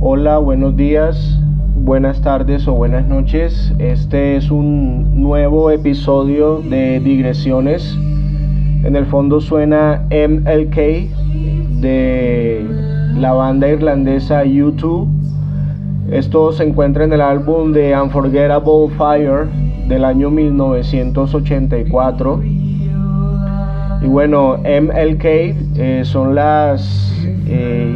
Hola, buenos días, buenas tardes o buenas noches. Este es un nuevo episodio de Digresiones. En el fondo suena MLK de la banda irlandesa U2. Esto se encuentra en el álbum de Unforgettable Fire del año 1984. Y bueno, MLK son las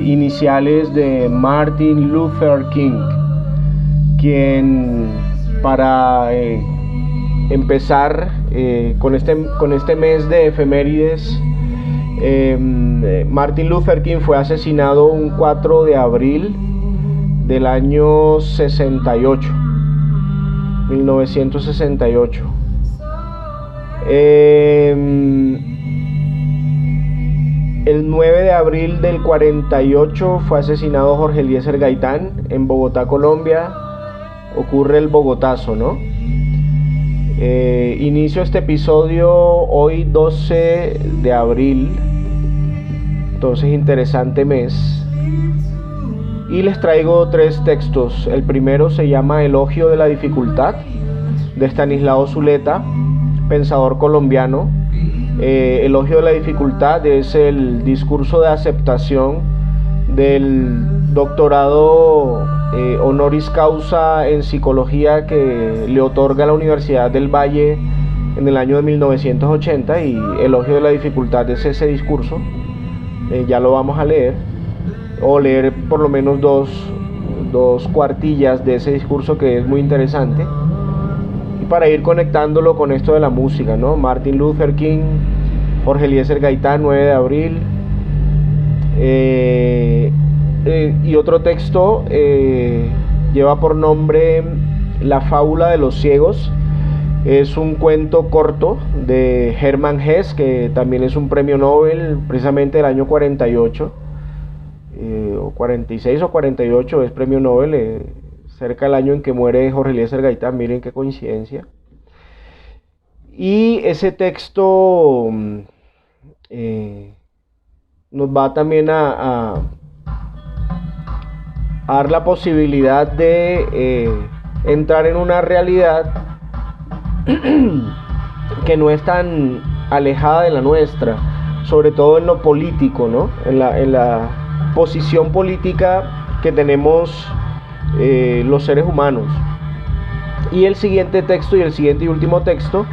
iniciales de Martin Luther King, quien para empezar con este mes de efemérides, Martin Luther King fue asesinado un 4 de abril del año 1968. El 9 de abril del 48 fue asesinado Jorge Eliezer Gaitán en Bogotá, Colombia. Ocurre el Bogotazo, ¿no? Inicio este episodio hoy 12 de abril, entonces interesante mes. Y les traigo 3 textos. El primero se llama Elogio de la dificultad, de Estanislao Zuleta, pensador colombiano. Elogio de la dificultad es el discurso de aceptación del doctorado honoris causa en psicología que le otorga la Universidad del Valle en el año de 1980, y Elogio de la dificultad es ese discurso. Ya lo vamos a leer, o leer por lo menos dos cuartillas de ese discurso, que es muy interesante, y para ir conectándolo con esto de la música, ¿no? Martin Luther King, Jorge Eliezer Gaitán, 9 de abril. Y otro texto lleva por nombre La fábula de los ciegos. Es un cuento corto de Hermann Hesse, que también es un premio Nobel, precisamente del año 48, o 46 o 48, es premio Nobel, cerca del año en que muere Jorge Eliezer Gaitán. Miren qué coincidencia. Y ese texto nos va también a dar la posibilidad de entrar en una realidad que no es tan alejada de la nuestra, sobre todo en lo político, ¿no? En la posición política que tenemos los seres humanos. Y el siguiente texto, y el siguiente y último texto,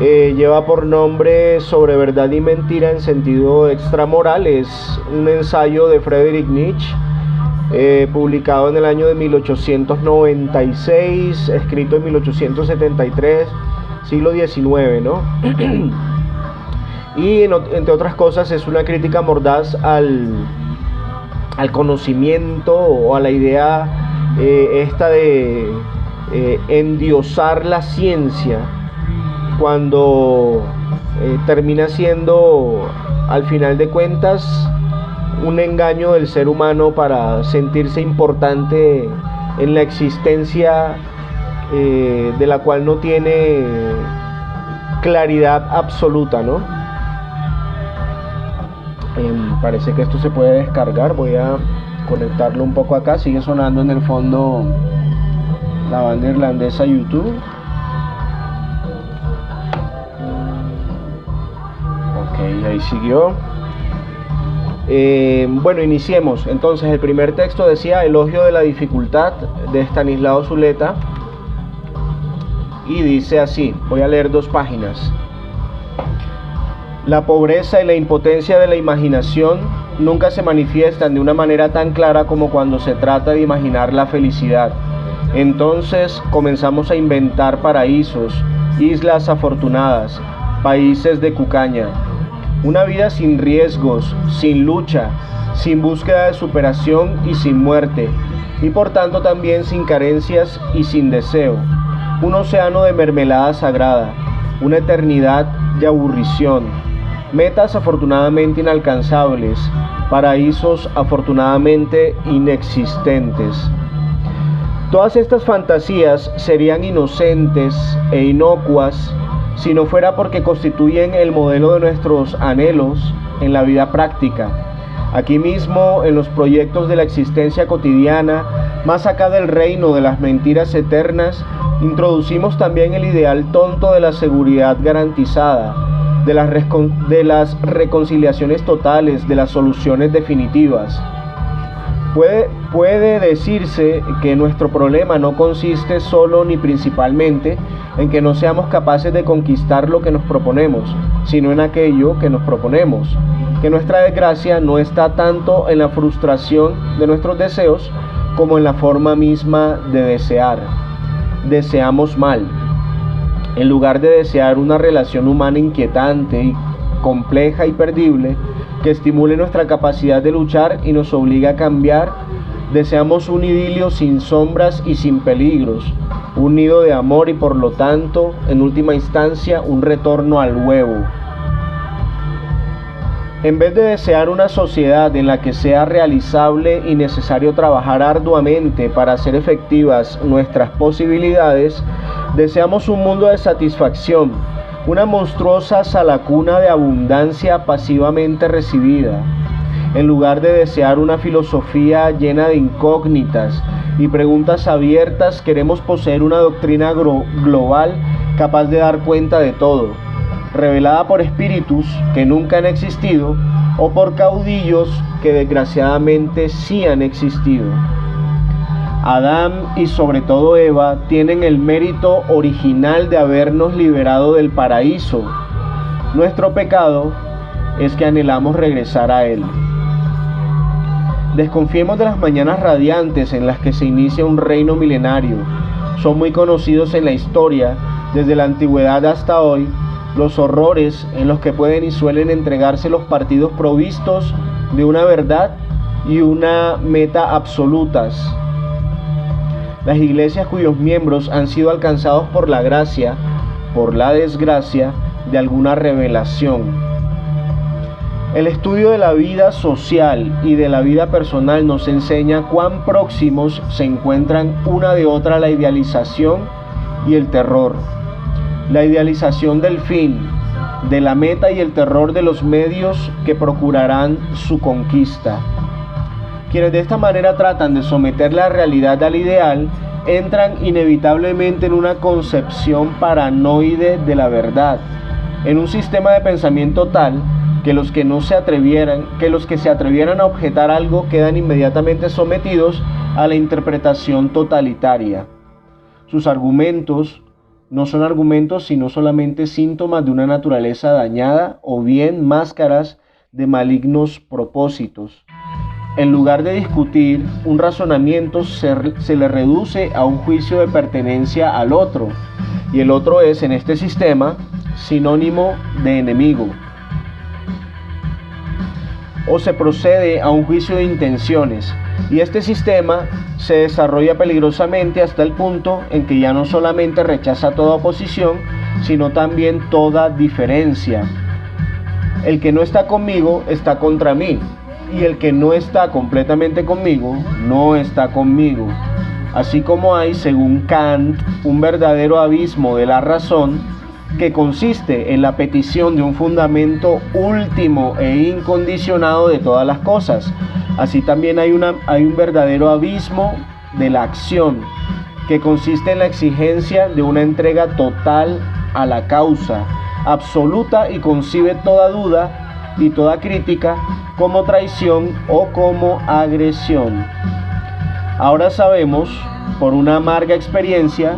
lleva por nombre Sobre verdad y mentira en sentido extramoral. Es un ensayo de Friedrich Nietzsche, publicado en el año de 1896, escrito en 1873, siglo XIX, ¿no? Y entre otras cosas es una crítica mordaz al conocimiento, o a la idea esta de endiosar la ciencia, cuando termina siendo, al final de cuentas, un engaño del ser humano para sentirse importante en la existencia de la cual no tiene claridad absoluta, ¿no? Parece que esto se puede descargar. Voy a conectarlo un poco acá. Sigue sonando en el fondo la banda irlandesa U2. Ok, ahí siguió. Bueno, iniciemos. Entonces, el primer texto decía Elogio de la dificultad, de Estanislao Zuleta, y dice así. Voy a leer 2 páginas. La pobreza y la impotencia de la imaginación nunca se manifiestan de una manera tan clara como cuando se trata de imaginar la felicidad. Entonces comenzamos a inventar paraísos, islas afortunadas, países de cucaña. Una vida sin riesgos, sin lucha, sin búsqueda de superación y sin muerte, y por tanto también sin carencias y sin deseo. Un océano de mermelada sagrada, una eternidad de aburrición, metas afortunadamente inalcanzables, paraísos afortunadamente inexistentes. Todas estas fantasías serían inocentes e inocuas si no fuera porque constituyen el modelo de nuestros anhelos en la vida práctica. Aquí mismo, en los proyectos de la existencia cotidiana, más acá del reino de las mentiras eternas, introducimos también el ideal tonto de la seguridad garantizada, de las reconciliaciones totales, de las soluciones definitivas. Puede decirse que nuestro problema no consiste solo ni principalmente en que no seamos capaces de conquistar lo que nos proponemos, sino en aquello que nos proponemos. Que nuestra desgracia no está tanto en la frustración de nuestros deseos como en la forma misma de desear. Deseamos mal. En lugar de desear una relación humana inquietante y compleja y perdible, que estimule nuestra capacidad de luchar y nos obligue a cambiar, deseamos un idilio sin sombras y sin peligros, un nido de amor y por lo tanto, en última instancia, un retorno al huevo. En vez de desear una sociedad en la que sea realizable y necesario trabajar arduamente para hacer efectivas nuestras posibilidades, deseamos un mundo de satisfacción, una monstruosa salacuna de abundancia pasivamente recibida. En lugar de desear una filosofía llena de incógnitas y preguntas abiertas, queremos poseer una doctrina global capaz de dar cuenta de todo, revelada por espíritus que nunca han existido o por caudillos que desgraciadamente sí han existido. Adán y sobre todo Eva tienen el mérito original de habernos liberado del paraíso. Nuestro pecado es que anhelamos regresar a él. Desconfiemos de las mañanas radiantes en las que se inicia un reino milenario. Son muy conocidos en la historia, desde la antigüedad hasta hoy, los horrores en los que pueden y suelen entregarse los partidos provistos de una verdad y una meta absolutas. Las iglesias cuyos miembros han sido alcanzados por la gracia, por la desgracia de alguna revelación. El estudio de la vida social y de la vida personal nos enseña cuán próximos se encuentran una de otra la idealización y el terror. La idealización del fin, de la meta y el terror de los medios que procurarán su conquista. Quienes de esta manera tratan de someter la realidad al ideal, entran inevitablemente en una concepción paranoide de la verdad, en un sistema de pensamiento tal que los que se atrevieran a objetar algo quedan inmediatamente sometidos a la interpretación totalitaria. Sus argumentos no son argumentos sino solamente síntomas de una naturaleza dañada o bien máscaras de malignos propósitos. En lugar de discutir, un razonamiento se le reduce a un juicio de pertenencia al otro, y el otro es, en este sistema, sinónimo de enemigo. O se procede a un juicio de intenciones, y este sistema se desarrolla peligrosamente hasta el punto en que ya no solamente rechaza toda oposición, sino también toda diferencia. El que no está conmigo está contra mí, y el que no está completamente conmigo, no está conmigo. Así como hay, según Kant, un verdadero abismo de la razón que consiste en la petición de un fundamento último e incondicionado de todas las cosas. Así también hay un verdadero abismo de la acción que consiste en la exigencia de una entrega total a la causa, absoluta, y concibe toda duda y toda crítica como traición o como agresión. Ahora sabemos, por una amarga experiencia,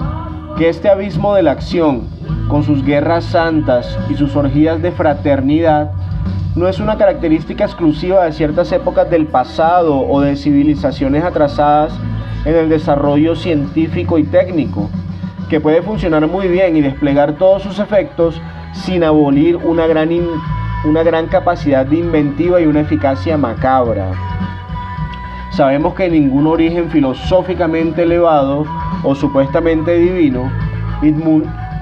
que este abismo de la acción, con sus guerras santas y sus orgías de fraternidad, no es una característica exclusiva de ciertas épocas del pasado o de civilizaciones atrasadas en el desarrollo científico y técnico, que puede funcionar muy bien y desplegar todos sus efectos sin abolir una gran capacidad de inventiva y una eficacia macabra. Sabemos que ningún origen filosóficamente elevado o supuestamente divino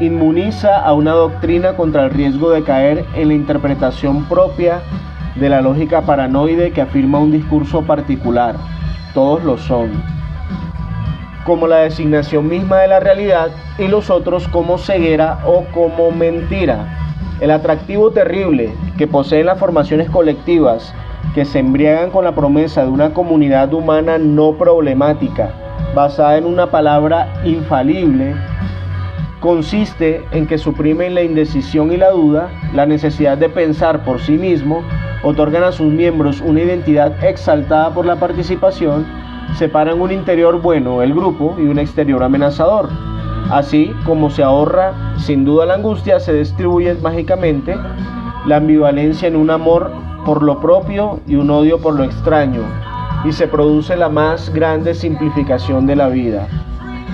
inmuniza a una doctrina contra el riesgo de caer en la interpretación propia de la lógica paranoide que afirma un discurso particular. Todos lo son, como la designación misma de la realidad, y los otros como ceguera o como mentira. El atractivo terrible que poseen las formaciones colectivas que se embriagan con la promesa de una comunidad humana no problemática, basada en una palabra infalible, consiste en que suprimen la indecisión y la duda, la necesidad de pensar por sí mismo, otorgan a sus miembros una identidad exaltada por la participación, separan un interior bueno, el grupo, y un exterior amenazador. Así como se ahorra sin duda la angustia, se distribuye mágicamente la ambivalencia en un amor por lo propio y un odio por lo extraño, y se produce la más grande simplificación de la vida,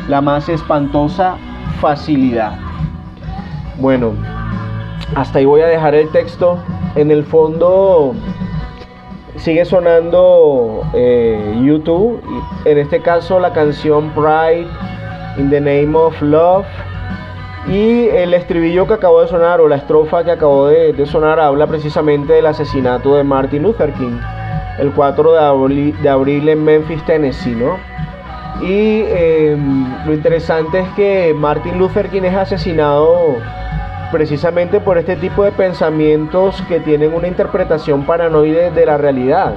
la más espantosa facilidad. Bueno, hasta ahí voy a dejar el texto. En el fondo sigue sonando YouTube, en este caso la canción Pride in the Name of Love, y el estribillo que acabó de sonar, o la estrofa que acabó de sonar, habla precisamente del asesinato de Martin Luther King el 4 de abril en Memphis, Tennessee, ¿no? Y lo interesante es que Martin Luther King es asesinado precisamente por este tipo de pensamientos que tienen una interpretación paranoide de la realidad,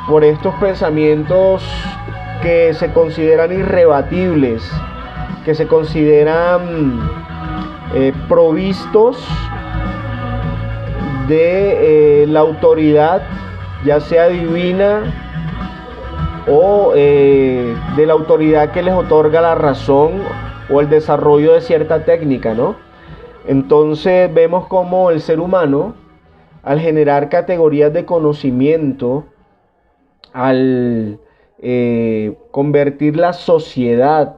por estos pensamientos que se consideran irrebatibles, que se consideran provistos de la autoridad, ya sea divina o de la autoridad que les otorga la razón o el desarrollo de cierta técnica, ¿no? Entonces vemos cómo el ser humano, al generar categorías de conocimiento, al convertir la sociedad,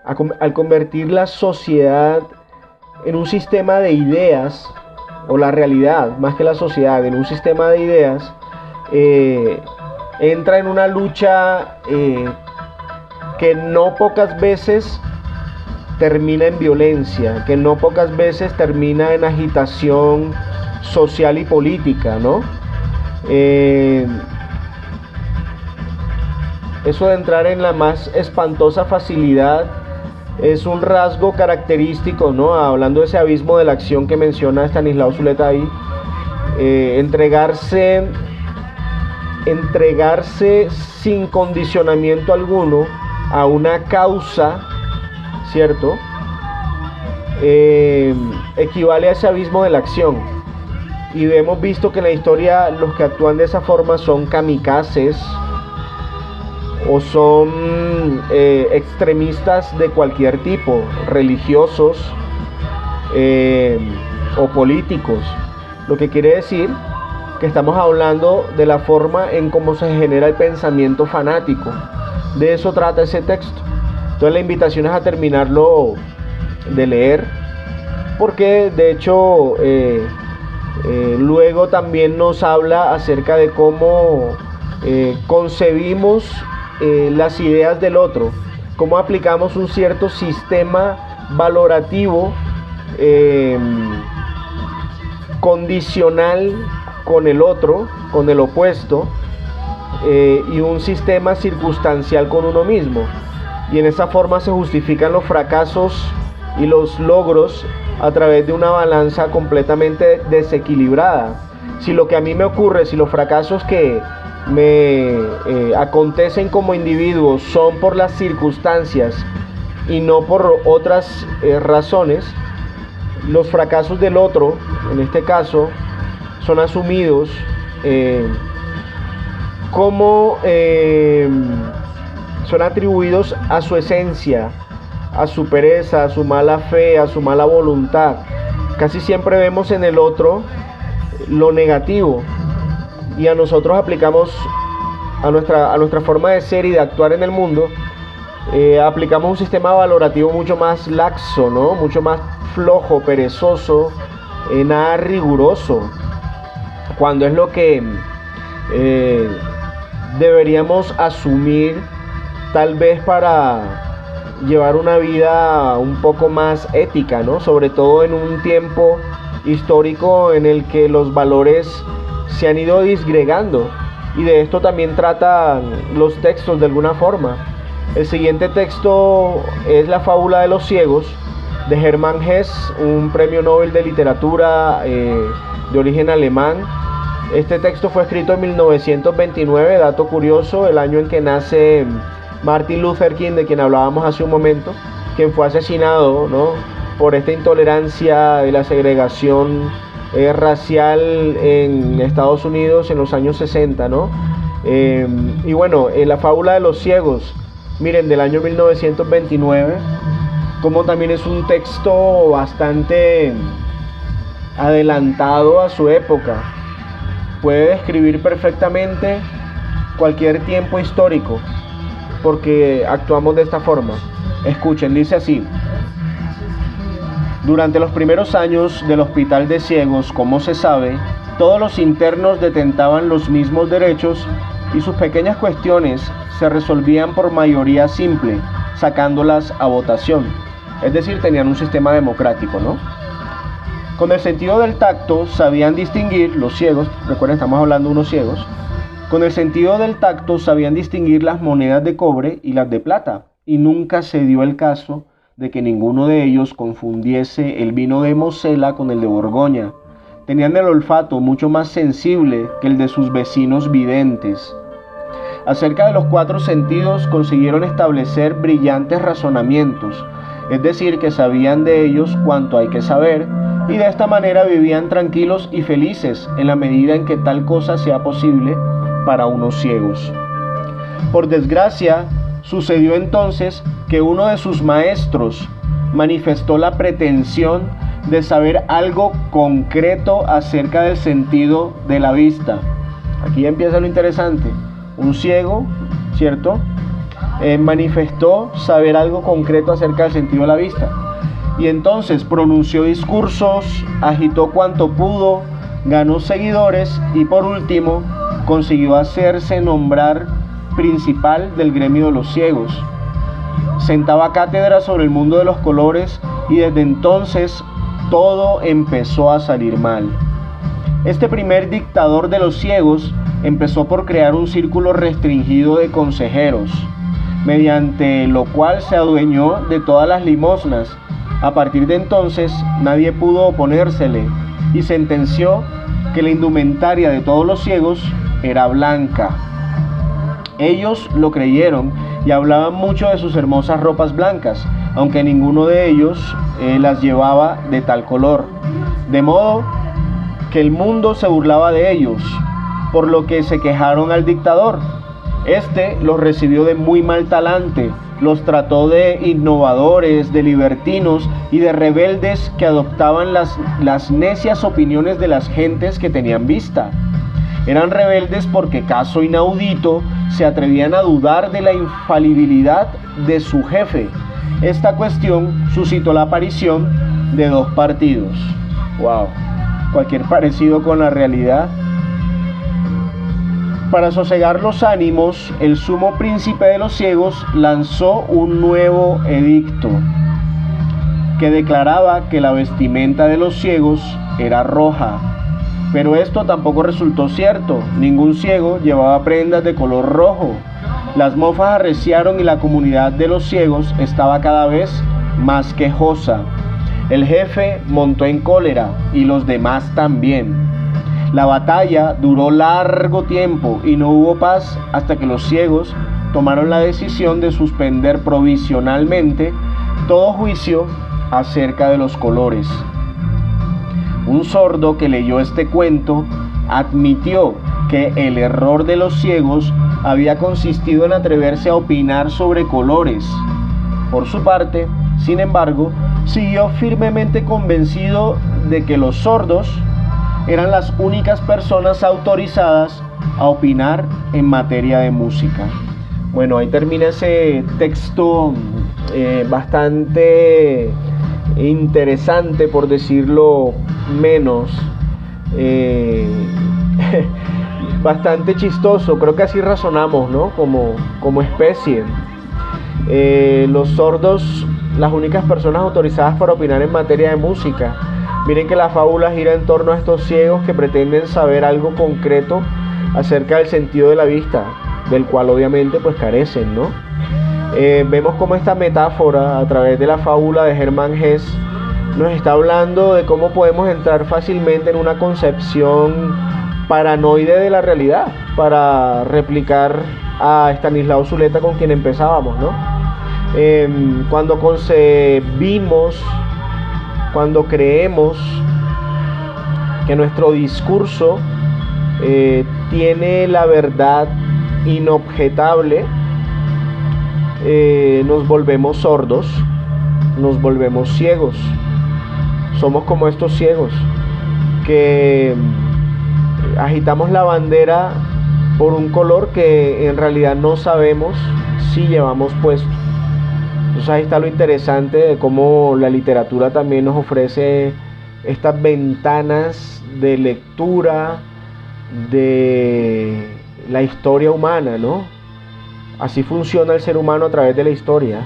al convertir la sociedad en un sistema de ideas, o la realidad, más que la sociedad, en un sistema de ideas, entra en una lucha que no pocas veces termina en violencia, que no pocas veces termina en agitación social y política, ¿no? Eso de entrar en la más espantosa facilidad es un rasgo característico, ¿no? Hablando de ese abismo de la acción que menciona Stanislao Zuleta ahí, entregarse sin condicionamiento alguno a una causa, ¿cierto? Equivale a ese abismo de la acción. Y hemos visto que en la historia los que actúan de esa forma son kamikazes o son extremistas de cualquier tipo, religiosos o políticos. Lo que quiere decir que estamos hablando de la forma en cómo se genera el pensamiento fanático. De eso trata ese texto. Entonces la invitación es a terminarlo de leer, porque de hecho luego también nos habla acerca de cómo concebimos las ideas del otro, cómo aplicamos un cierto sistema valorativo condicional con el otro, con el opuesto, y un sistema circunstancial con uno mismo. Y en esa forma se justifican los fracasos y los logros a través de una balanza completamente desequilibrada. Si lo que a mí me ocurre, si los fracasos que me acontecen como individuo son por las circunstancias y no por otras razones, los fracasos del otro, en este caso, son asumidos como son atribuidos a su esencia, a su pereza, a su mala fe, a su mala voluntad. Casi siempre vemos en el otro lo negativo, y a nosotros aplicamos a nuestra forma de ser y de actuar en el mundo, aplicamos un sistema valorativo mucho más laxo, ¿no? Mucho más flojo, perezoso, nada riguroso, cuando es lo que deberíamos asumir, tal vez para llevar una vida un poco más ética, ¿no? Sobre todo en un tiempo histórico en el que los valores se han ido disgregando, y de esto también tratan los textos de alguna forma. El siguiente texto es La fábula de los ciegos, de Hermann Hesse, un premio Nobel de literatura de origen alemán. Este texto fue escrito en 1929, dato curioso, el año en que nace Martin Luther King, de quien hablábamos hace un momento, quien fue asesinado, ¿no?, por esta intolerancia de la segregación racial en Estados Unidos en los años 60, ¿no? Y bueno, la fábula de los ciegos, miren, del año 1929, como también es un texto bastante adelantado a su época. Puede describir perfectamente cualquier tiempo histórico, porque actuamos de esta forma. Escuchen, dice así: durante los primeros años del Hospital de Ciegos, como se sabe, todos los internos detentaban los mismos derechos y sus pequeñas cuestiones se resolvían por mayoría simple, sacándolas a votación. Es decir, tenían un sistema democrático, ¿no? Con el sentido del tacto sabían distinguir, los ciegos, recuerden, estamos hablando de unos ciegos, con el sentido del tacto sabían distinguir las monedas de cobre y las de plata, y nunca se dio el caso de que ninguno de ellos confundiese el vino de Mosela con el de Borgoña. Tenían el olfato mucho más sensible que el de sus vecinos videntes. Acerca de los 4 sentidos consiguieron establecer brillantes razonamientos, es decir, que sabían de ellos cuanto hay que saber, y de esta manera vivían tranquilos y felices en la medida en que tal cosa sea posible para unos ciegos. Por desgracia, sucedió entonces que uno de sus maestros manifestó la pretensión de saber algo concreto acerca del sentido de la vista. Aquí empieza lo interesante. Un ciego, ¿cierto?, manifestó saber algo concreto acerca del sentido de la vista. Y entonces pronunció discursos, agitó cuanto pudo, ganó seguidores y por último consiguió hacerse nombrar principal del gremio de los ciegos. Sentaba cátedra sobre el mundo de los colores y desde entonces todo empezó a salir mal. Este primer dictador de los ciegos empezó por crear un círculo restringido de consejeros, mediante lo cual se adueñó de todas las limosnas. A partir de entonces nadie pudo oponérsele y sentenció que la indumentaria de todos los ciegos era blanca. Ellos lo creyeron y hablaban mucho de sus hermosas ropas blancas, aunque ninguno de ellos las llevaba de tal color. De modo que el mundo se burlaba de ellos, por lo que se quejaron al dictador. Este los recibió de muy mal talante, los trató de innovadores, de libertinos y de rebeldes que adoptaban las necias opiniones de las gentes que tenían vista. Eran rebeldes porque, caso inaudito, se atrevían a dudar de la infalibilidad de su jefe. Esta cuestión suscitó la aparición de 2 partidos. Wow, cualquier parecido con la realidad. Para sosegar los ánimos, el sumo príncipe de los ciegos lanzó un nuevo edicto que declaraba que la vestimenta de los ciegos era roja. Pero esto tampoco resultó cierto. Ningún ciego llevaba prendas de color rojo. Las mofas arreciaron y la comunidad de los ciegos estaba cada vez más quejosa. El jefe montó en cólera y los demás también. La batalla duró largo tiempo y no hubo paz hasta que los ciegos tomaron la decisión de suspender provisionalmente todo juicio acerca de los colores. Un sordo que leyó este cuento admitió que el error de los ciegos había consistido en atreverse a opinar sobre colores. Por su parte, sin embargo, siguió firmemente convencido de que los sordos eran las únicas personas autorizadas a opinar en materia de música. Bueno, ahí termina ese texto bastante interesante, por decirlo menos, bastante chistoso. Creo que así razonamos, ¿no? Como especie. Los sordos, las únicas personas autorizadas para opinar en materia de música. Miren que la fábula gira en torno a estos ciegos que pretenden saber algo concreto acerca del sentido de la vista, del cual obviamente pues carecen, ¿no? Vemos como esta metáfora a través de la fábula de Hermann Hesse nos está hablando de cómo podemos entrar fácilmente en una concepción paranoide de la realidad para replicar a Estanislao Zuleta, con quien empezábamos, ¿no? Cuando concebimos, cuando creemos que nuestro discurso tiene la verdad inobjetable, nos volvemos sordos, nos volvemos ciegos. Somos como estos ciegos que agitamos la bandera por un color que en realidad no sabemos si llevamos puesto. Entonces ahí está lo interesante de cómo la literatura también nos ofrece estas ventanas de lectura de la historia humana, ¿no? Así funciona el ser humano a través de la historia.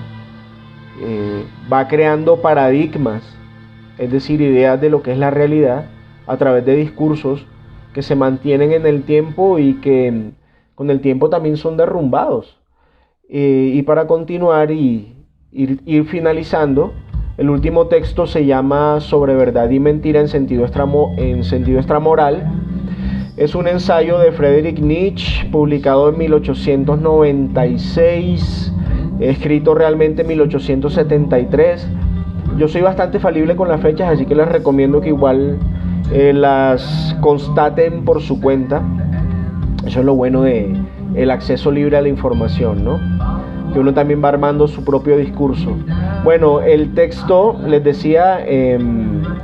Va creando paradigmas, es decir, ideas de lo que es la realidad, a través de discursos que se mantienen en el tiempo y que con el tiempo también son derrumbados. Y para continuar y ir finalizando, el último texto se llama Sobre verdad y mentira en sentido extramoral. Es un ensayo de Friedrich Nietzsche, publicado en 1896, escrito realmente en 1873. Yo soy bastante falible con las fechas, así que les recomiendo que igual las constaten por su cuenta. Eso es lo bueno de el acceso libre a la información, ¿no? Que uno también va armando su propio discurso. Bueno, el texto, les decía,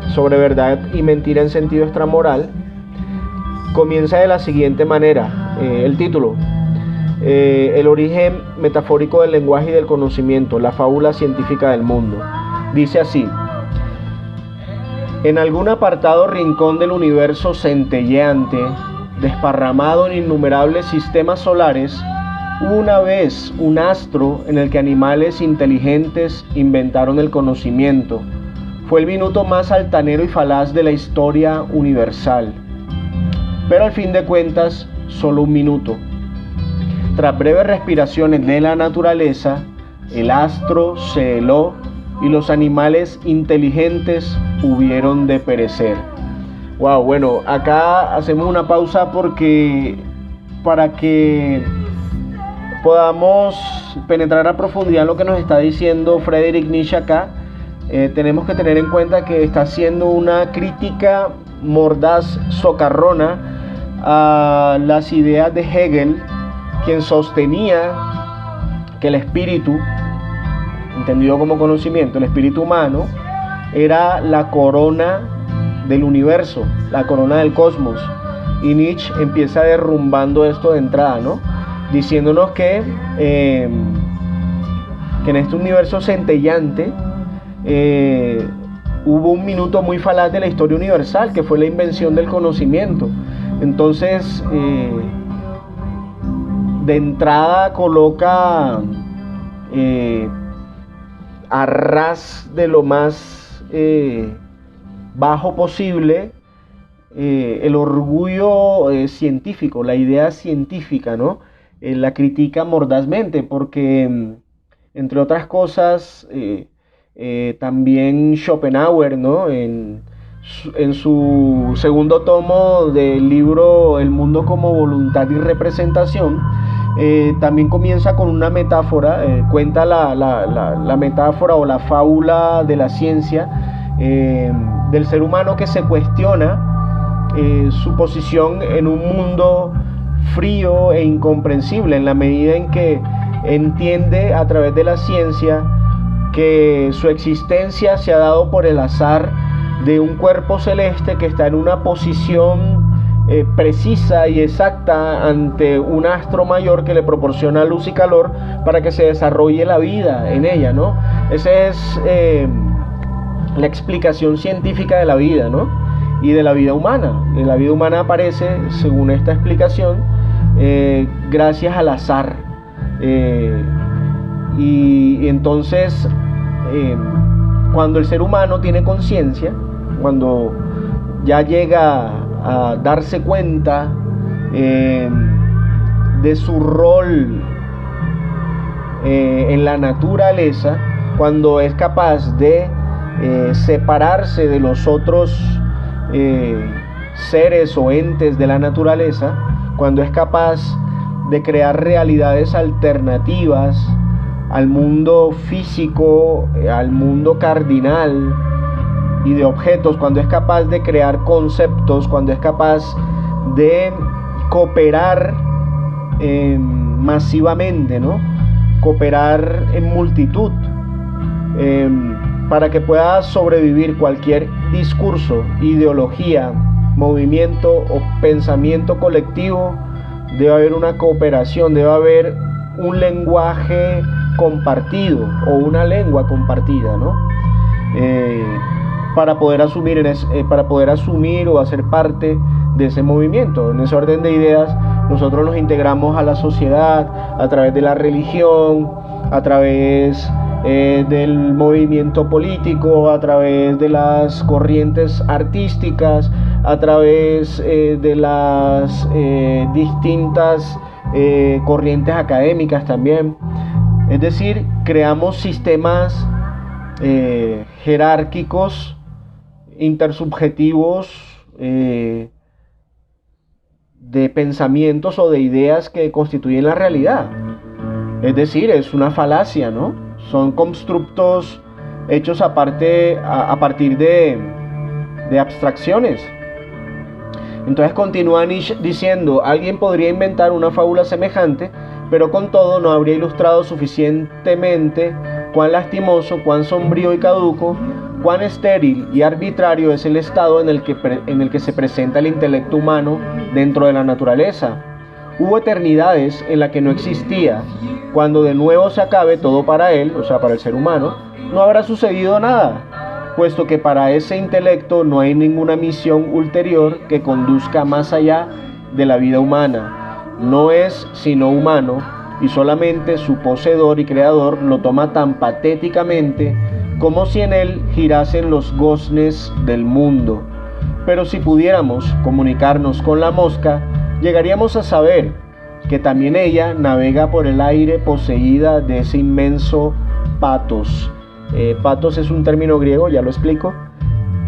sobre verdad y mentira en sentido extramoral, comienza de la siguiente manera. El título: el origen metafórico del lenguaje y del conocimiento, la fábula científica del mundo. Dice así: en algún apartado rincón del universo centelleante, desparramado en innumerables sistemas solares, hubo una vez un astro en el que animales inteligentes inventaron el conocimiento. Fue el minuto más altanero y falaz de la historia universal. Pero al fin de cuentas, solo un minuto. Tras breves respiraciones de la naturaleza, el astro se heló y los animales inteligentes hubieron de perecer. Wow, bueno, acá hacemos una pausa porque para que podamos penetrar a profundidad en lo que nos está diciendo Friedrich Nietzsche acá, tenemos que tener en cuenta que está haciendo una crítica mordaz, socarrona, a las ideas de Hegel, quien sostenía que el espíritu, entendido como conocimiento, el espíritu humano, era la corona del universo, la corona del cosmos. Y Nietzsche empieza derrumbando esto de entrada, ¿no? Diciéndonos que en este universo centellante hubo un minuto muy falaz de la historia universal, que fue la invención del conocimiento. Entonces, de entrada coloca a ras de lo más bajo posible el orgullo científico, la idea científica, ¿no? La critica mordazmente porque, entre otras cosas, también Schopenhauer, ¿no? En su segundo tomo del libro El mundo como voluntad y representación, también comienza con una metáfora, cuenta la metáfora o la fábula de la ciencia, del ser humano que se cuestiona su posición en un mundo frío e incomprensible, en la medida en que entiende a través de la ciencia que su existencia se ha dado por el azar de un cuerpo celeste que está en una posición precisa y exacta ante un astro mayor que le proporciona luz y calor para que se desarrolle la vida en ella, ¿no? Esa es la explicación científica de la vida, ¿no? Y de la vida humana. La vida humana aparece, según esta explicación, gracias al azar. Y entonces, cuando el ser humano tiene conciencia, cuando ya llega a darse cuenta de su rol en la naturaleza, cuando es capaz de separarse de los otros seres o entes de la naturaleza, cuando es capaz de crear realidades alternativas al mundo físico, al mundo cardinal y de objetos, cuando es capaz de crear conceptos, cuando es capaz de cooperar masivamente, ¿no? Cooperar en multitud, para que pueda sobrevivir cualquier discurso, ideología, movimiento o pensamiento colectivo. Debe haber una cooperación, debe haber un lenguaje compartido o una lengua compartida, ¿no? Para poder asumir o hacer parte de ese movimiento. En ese orden de ideas, nosotros nos integramos a la sociedad a través de la religión, a través del movimiento político, a través de las corrientes artísticas, a través de las distintas corrientes académicas también. Es decir, creamos sistemas jerárquicos, intersubjetivos, de pensamientos o de ideas que constituyen la realidad. Es decir, es una falacia, ¿no? Son constructos hechos a partir de abstracciones. Entonces continúa Nietzsche diciendo: alguien podría inventar una fábula semejante, pero con todo no habría ilustrado suficientemente cuán lastimoso, cuán sombrío y caduco, cuán estéril y arbitrario es el estado en el que se presenta el intelecto humano dentro de la naturaleza. Hubo eternidades en las que no existía. Cuando de nuevo se acabe todo para él, o sea, para el ser humano, no habrá sucedido nada, puesto que para ese intelecto no hay ninguna misión ulterior que conduzca más allá de la vida humana. No es sino humano, y solamente su poseedor y creador lo toma tan patéticamente como si en él girasen los goznes del mundo. Pero si pudiéramos comunicarnos con la mosca, llegaríamos a saber que también ella navega por el aire poseída de ese inmenso patos. Patos es un término griego, ya lo explico.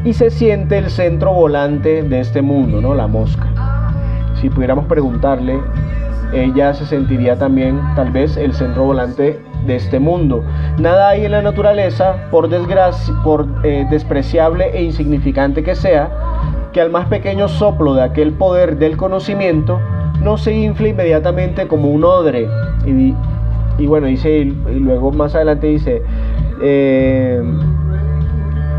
Y se siente el centro volante de este mundo, ¿no? La mosca. Si pudiéramos preguntarle, ella se sentiría también tal vez el centro volante de este mundo. Nada hay en la naturaleza, por despreciable e insignificante que sea, que al más pequeño soplo de aquel poder del conocimiento no se infle inmediatamente como un odre. Y bueno, dice, y luego más adelante dice,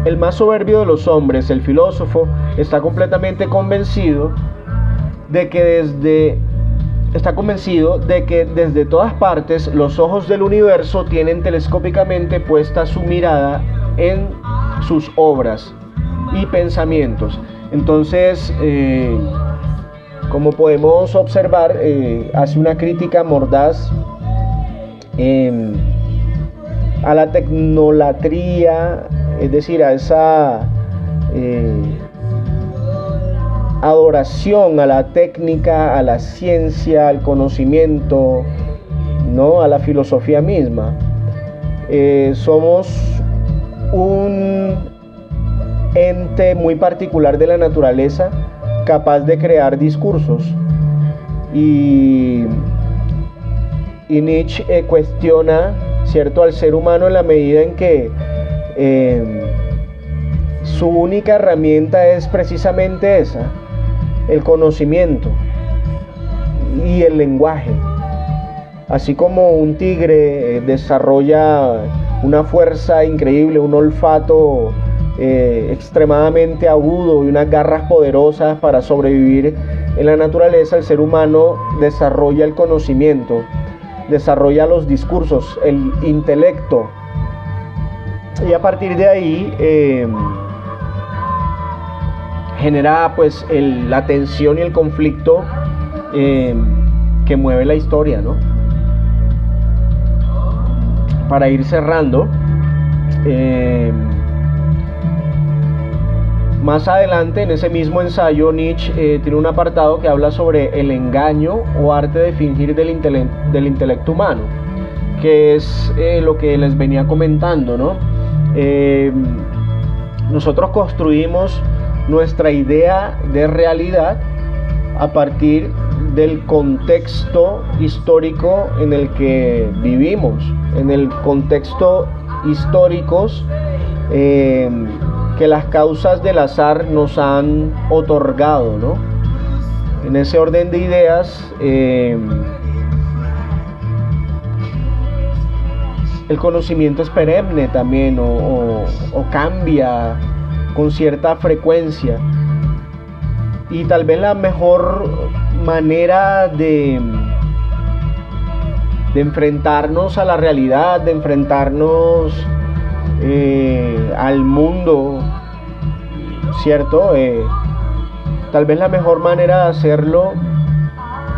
el más soberbio de los hombres, el filósofo, está completamente convencido de que desde todas partes los ojos del universo tienen telescópicamente puesta su mirada en sus obras y pensamientos. Entonces, como podemos observar, hace una crítica mordaz a la tecnolatría, es decir, a esa adoración a la técnica, a la ciencia, al conocimiento, ¿no? A la filosofía misma. Somos un ente muy particular de la naturaleza, capaz de crear discursos. Y Nietzsche cuestiona, ¿cierto?, al ser humano en la medida en que su única herramienta es precisamente esa, el conocimiento y el lenguaje. Así como un tigre desarrolla una fuerza increíble, un olfato extremadamente agudo y unas garras poderosas para sobrevivir en la naturaleza, el ser humano desarrolla el conocimiento, desarrolla los discursos, el intelecto, y a partir de ahí genera pues la tensión y el conflicto que mueve la historia, ¿no? Para ir cerrando, más adelante en ese mismo ensayo Nietzsche tiene un apartado que habla sobre el engaño o arte de fingir del intelecto humano, que es lo que les venía comentando, ¿no? nosotros construimos nuestra idea de realidad a partir del contexto histórico en el que vivimos, en el contexto histórico que las causas del azar nos han otorgado, ¿no? En ese orden de ideas, el conocimiento es perenne también o cambia con cierta frecuencia, y tal vez la mejor manera de enfrentarnos a la realidad, de enfrentarnos al mundo, ¿cierto? Tal vez la mejor manera de hacerlo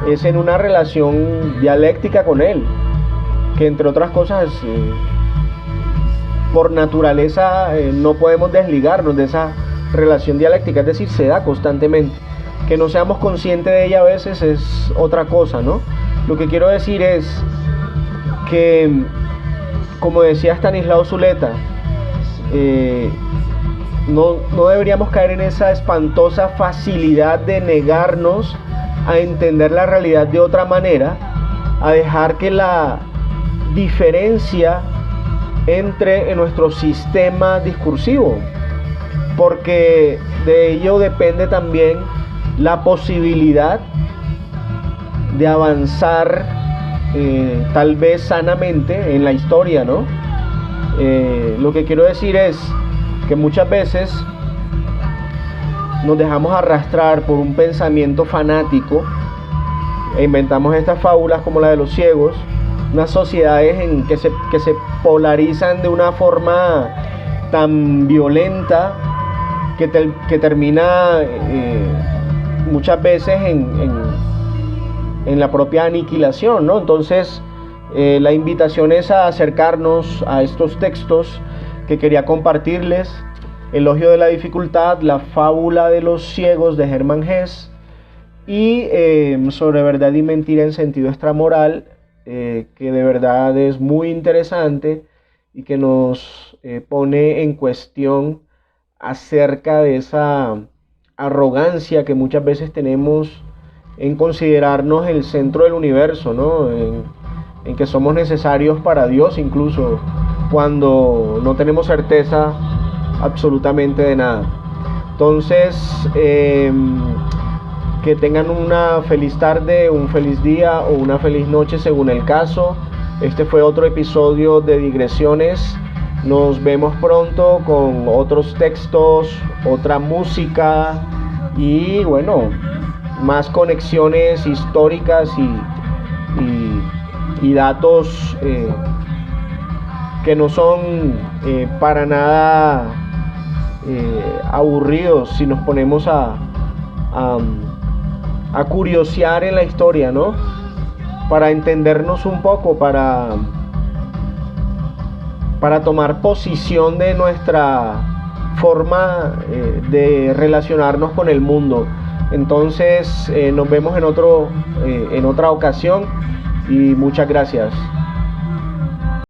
es en una relación dialéctica con él, que entre otras cosas, por naturaleza, no podemos desligarnos de esa relación dialéctica, es decir, se da constantemente. Que no seamos conscientes de ella a veces es otra cosa, ¿no? Lo que quiero decir es que, como decía Stanislao Zuleta, no deberíamos caer en esa espantosa facilidad de negarnos a entender la realidad de otra manera, a dejar que la diferencia entre en nuestro sistema discursivo, porque de ello depende también la posibilidad de avanzar tal vez sanamente en la historia, ¿no? Lo que quiero decir es que muchas veces nos dejamos arrastrar por un pensamiento fanático e inventamos estas fábulas como la de los ciegos, unas sociedades que se polarizan de una forma tan violenta que termina muchas veces en la propia aniquilación, ¿no? Entonces, la invitación es a acercarnos a estos textos que quería compartirles: Elogio de la dificultad, la fábula de los ciegos de Hermann Hesse, y sobre verdad y mentira en sentido extramoral, que de verdad es muy interesante y que nos pone en cuestión acerca de esa arrogancia que muchas veces tenemos en considerarnos el centro del universo, ¿no? En que somos necesarios para Dios, incluso cuando no tenemos certeza absolutamente de nada. Entonces, que tengan una feliz tarde, un feliz día o una feliz noche según el caso. Este fue otro episodio de Digresiones. Nos vemos pronto con otros textos, otra música y bueno, más conexiones históricas y datos que no son para nada aburridos si nos ponemos a curiosear en la historia, ¿no? Para entendernos un poco, para tomar posición de nuestra forma de relacionarnos con el mundo. Entonces, nos vemos en otra ocasión y muchas gracias.